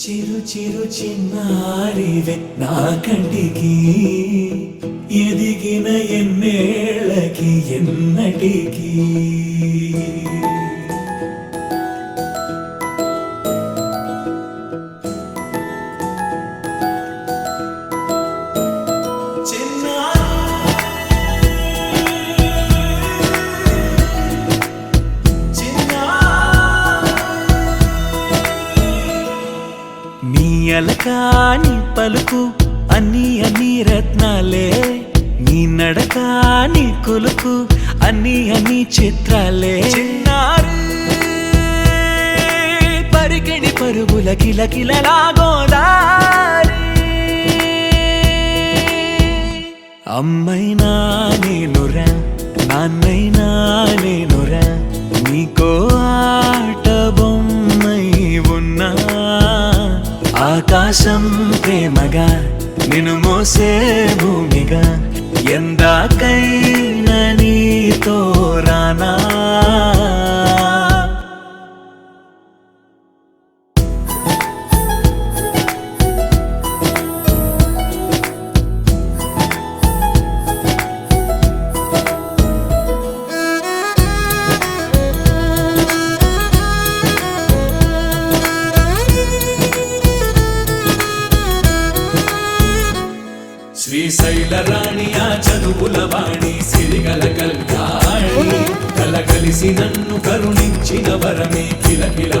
చిరు చిరు చిన్నారివే నా కంటికి ఎదిగిన ఎన్నేళ్ళకి ఎన్నటికి నీ అలకాని పలుకు అన్ని అన్ని రత్నాలే నీ నడకాని కులుకు అన్ని అన్ని చిత్రాలే చిన్నారు పరికిణి పరుగుల కిలకిలలాగోదారి అమ్మైనా నేనురా నాన్నైనా నేనురా నీకో ఆట బొమ్మై ఉన్నా ఆకాశం ప్రేమగా నిన్ను మోసే భూమిగా ఎందాకైనా నీతో రానా శ్రీశైల రాణి ఆ చదువుల వాణి సిరిగల కల్కాణి కలగలిసి నన్ను కరుణించిన వరమే కిలకిల